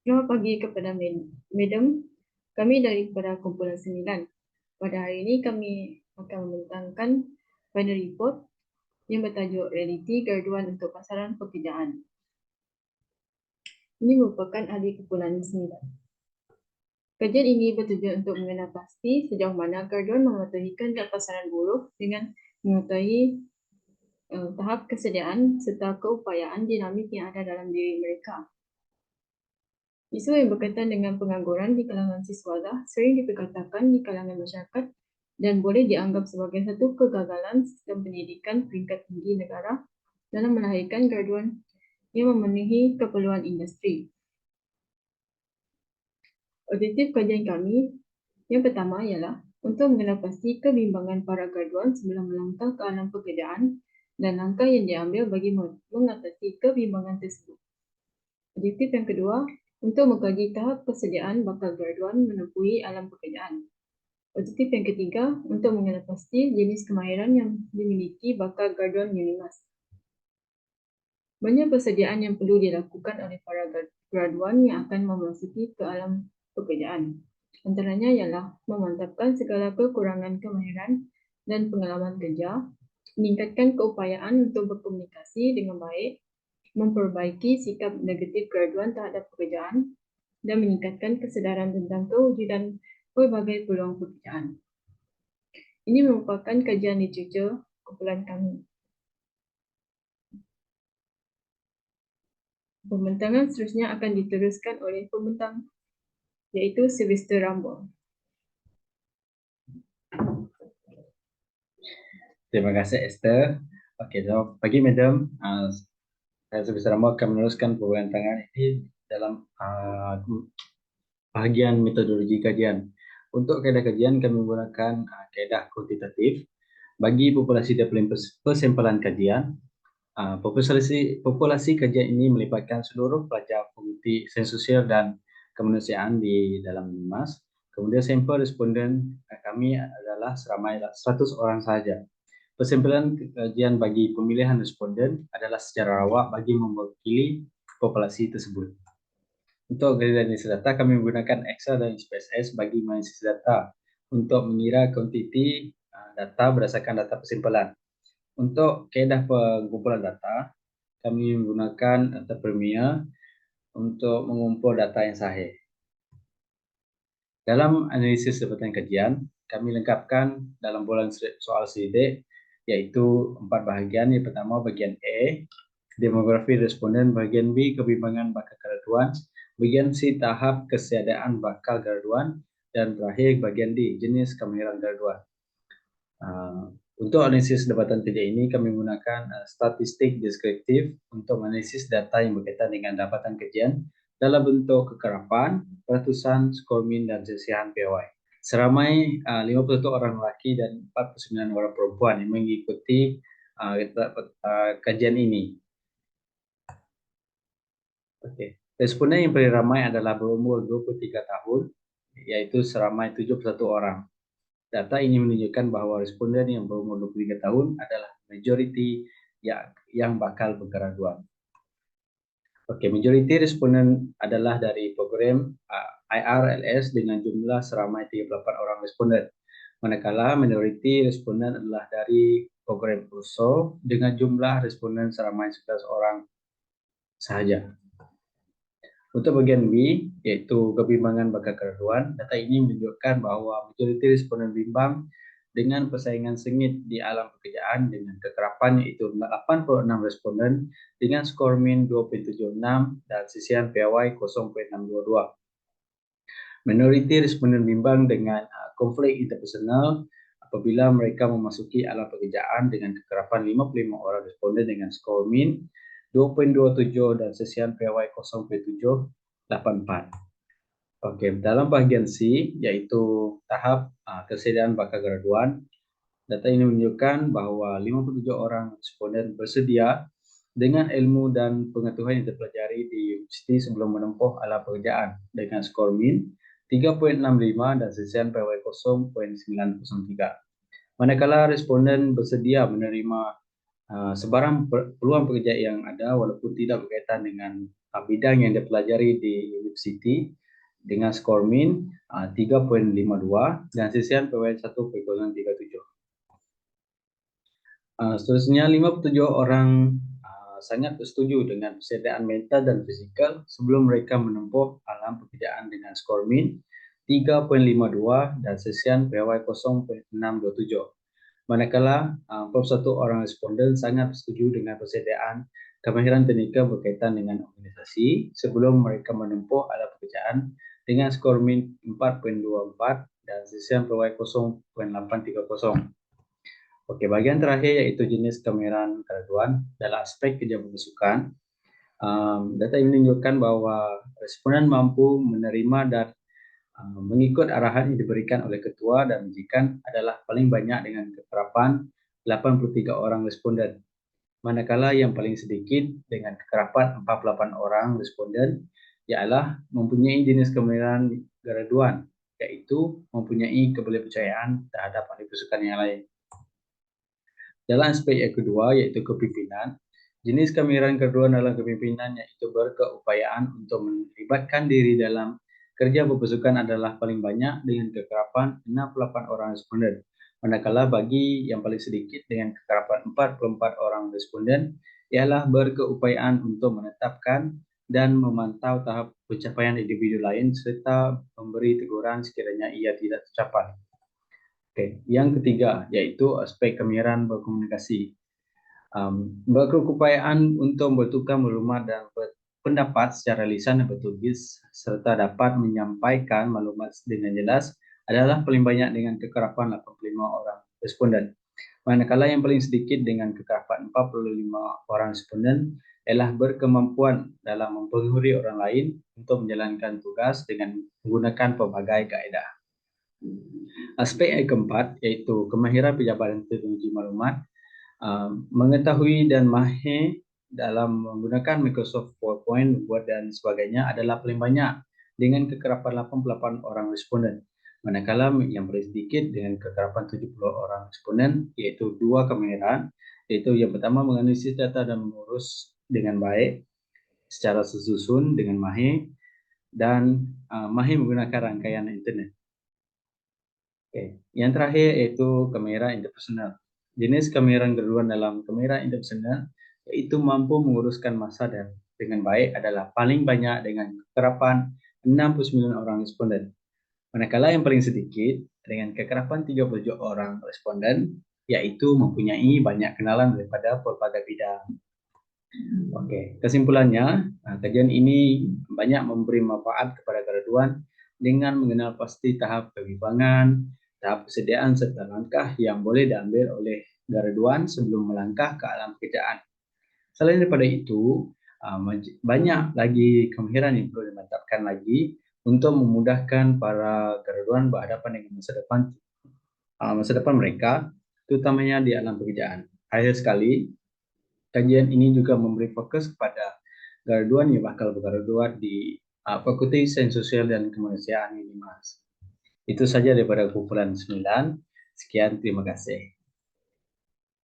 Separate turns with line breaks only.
Selamat pagi kepada Madam. Kami daripada kumpulan 9. Pada hari ini kami akan membentangkan final report yang bertajuk Realiti Graduan untuk Pasaran Pekerjaan. Ini merupakan ahli kumpulan 9. Kajian ini bertujuan untuk mengenal pasti sejauh mana graduan mematuhi kehendak pasaran buruh dengan mengetahui tahap kesediaan serta keupayaan dinamik yang ada dalam diri mereka. Isu yang berkaitan dengan pengangguran di kalangan siswadah sering diperkatakan di kalangan masyarakat dan boleh dianggap sebagai satu kegagalan sistem pendidikan peringkat tinggi negara dalam melahirkan graduan yang memenuhi keperluan industri. Objektif kajian kami yang pertama ialah untuk mengenal pasti kebimbangan para graduan sebelum melangkah ke alam pekerjaan dan langkah yang diambil bagi mengatasi kebimbangan tersebut. Objektif yang kedua, untuk mengkaji tahap kesediaan bakal graduan menempuhi alam pekerjaan. Objektif yang ketiga, untuk mengenal pasti jenis kemahiran yang dimiliki bakal graduan UNIMAS. Banyak persediaan yang perlu dilakukan oleh para graduan yang akan memasuki ke alam pekerjaan. Antaranya ialah memantapkan segala kekurangan kemahiran dan pengalaman kerja, meningkatkan keupayaan untuk berkomunikasi dengan baik, memperbaiki sikap negatif graduan terhadap pekerjaan, dan meningkatkan kesedaran tentang kewujudan pelbagai peluang pekerjaan. Ini merupakan kajian literatur kumpulan kami. Pembentangan seterusnya akan diteruskan oleh pembentang, iaitu Sylvester Rambo.
Terima kasih Esther. Okey, selamat pagi Madam. Saya Sylvester Rambo akan meneruskan pembentangan ini dalam bahagian metodologi kajian. Untuk kaedah kajian kami menggunakan kaedah kuantitatif bagi populasi dapur persampalan kajian. Populasi kajian ini melibatkan seluruh pelajar penguti sains sosial dan kemanusiaan di dalam UNIMAS. Kemudian sampel responden kami adalah seramai 100 orang sahaja. Persampalan kajian bagi pemilihan responden adalah secara rawak bagi mewakili populasi tersebut. Untuk analisis data, kami menggunakan Excel dan SPSS bagi menganalisis data untuk mengira kuantiti data berdasarkan data persampalan. Untuk kaedah pengumpulan data, kami menggunakan data Premier untuk mengumpul data yang sahih. Dalam analisis dapatan kajian, kami lengkapkan dalam bulan soal selidik, iaitu 4 bahagian. Yang pertama, bahagian A, demografi responden. Bahagian B, kebimbangan bakal graduan. Bahagian C, tahap kesediaan bakal graduan. Dan terakhir, bahagian D, jenis kemahiran graduan. Untuk analisis dapatan kerja ini, kami menggunakan statistik deskriptif untuk menganalisis data yang berkaitan dengan dapatan kajian dalam bentuk kekerapan, peratusan, skor min dan sesihan PAY. Seramai 51 orang lelaki dan 49 orang perempuan yang mengikuti kajian ini. Okey. Responden yang paling ramai adalah berumur 23 tahun, iaitu seramai 71 orang. Data ini menunjukkan bahawa responden yang berumur 23 tahun adalah majoriti yang bakal bergraduan. Okey, majoriti responden adalah dari program IRLS dengan jumlah seramai 38 orang responden. Manakala minoriti responden adalah dari program USO dengan jumlah responden seramai 11 orang sahaja. Untuk bahagian B, iaitu kebimbangan bakal graduan, data ini menunjukkan bahawa majoriti responden bimbang dengan persaingan sengit di alam pekerjaan dengan kekerapan iaitu 86 responden dengan skor min 2.76 dan sisian PAY 0.622. Minoriti responden bimbang dengan konflik interpersonal apabila mereka memasuki alam pekerjaan dengan kekerapan 55 orang responden dengan skor min 2.27 dan sesian PAY 0.784. Okey, dalam bahagian C iaitu tahap kesediaan bakal graduan, data ini menunjukkan bahawa 57 orang responden bersedia dengan ilmu dan pengetahuan yang terpelajari di universiti sebelum menempuh alam pekerjaan dengan skor min 3.65 dan sesian PAY 0.903. Manakala responden bersedia menerima sebarang peluang pekerjaan yang ada walaupun tidak berkaitan dengan bidang yang dipelajari di universiti dengan skor min 3.52 dan sisian PWN 1.37. Seterusnya 57 orang sangat setuju dengan persediaan mental dan fisikal sebelum mereka menempuh alam pekerjaan dengan skor min 3.52 dan sesian PWY 0.627. Manakala 41 orang responden sangat setuju dengan persediaan kemahiran teknikal berkaitan dengan organisasi sebelum mereka menempuh alam pekerjaan dengan skor min 4.24 dan sesian PWY 0.830. Oke, bagian terakhir yaitu jenis kemahiran graduan dalam aspek kerja pemasukan. Data ini menunjukkan bahwa responden mampu menerima dan mengikut arahan yang diberikan oleh ketua dan majikan adalah paling banyak dengan kekerapan 83 orang responden. Manakala yang paling sedikit dengan kekerapan 48 orang responden ialah mempunyai jenis kemahiran graduan, yaitu mempunyai kepercayaan terhadap ahli pasukan yang lain. Dalam aspek yang kedua, yaitu kepimpinan, jenis kemahiran kedua dalam kepimpinan yaitu berkeupayaan untuk melibatkan diri dalam kerja berpasukan adalah paling banyak dengan kekerapan 68 orang responden. Manakala bagi yang paling sedikit dengan kekerapan 44 orang responden ialah berkeupayaan untuk menetapkan dan memantau tahap pencapaian individu lain serta memberi teguran sekiranya ia tidak tercapai. Oke, yang ketiga yaitu aspek kemahiran berkomunikasi. Berkeupayaan untuk bertukar maklumat dan pendapat secara lisan dan bertulis serta dapat menyampaikan maklumat dengan jelas adalah paling banyak dengan kekerapan 85 orang responden. Manakala yang paling sedikit dengan kekerapan 45 orang responden ialah berkemampuan dalam mempengaruhi orang lain untuk menjalankan tugas dengan menggunakan pelbagai kaedah. Aspek yang keempat iaitu kemahiran penjabatan teknologi maklumat, mengetahui dan mahir dalam menggunakan Microsoft PowerPoint, Word dan sebagainya adalah paling banyak dengan kekerapan 88 orang responden. Manakala yang paling sedikit dengan kekerapan 70 orang responden iaitu dua kemahiran, iaitu yang pertama menganalisis data dan mengurus dengan baik secara susun dengan mahir dan mahir menggunakan rangkaian internet. Okay. Yang terakhir yaitu kemahiran interpersonal. Jenis kemahiran graduan dalam kemahiran interpersonal yaitu mampu menguruskan masa dan dengan baik adalah paling banyak dengan kekerapan 69 orang responden. Manakala yang paling sedikit dengan kekerapan 37 orang responden yaitu mempunyai banyak kenalan daripada pelbagai bidang. Oke, kesimpulannya, kajian ini banyak memberi manfaat kepada graduan dengan mengenal pasti tahap kebimbangan, tahap persediaan serta langkah yang boleh diambil oleh graduan sebelum melangkah ke alam pekerjaan. Selain daripada itu, banyak lagi kemahiran yang perlu dimantapkan lagi untuk memudahkan para graduan berhadapan dengan masa depan mereka, terutamanya di alam pekerjaan. Akhir sekali, kajian ini juga memberi fokus kepada graduan yang bakal bergraduat di Fakulti Sains Sosial dan Kemanusiaan UNIMAS. Itu saja daripada kumpulan 9. Sekian, terima kasih.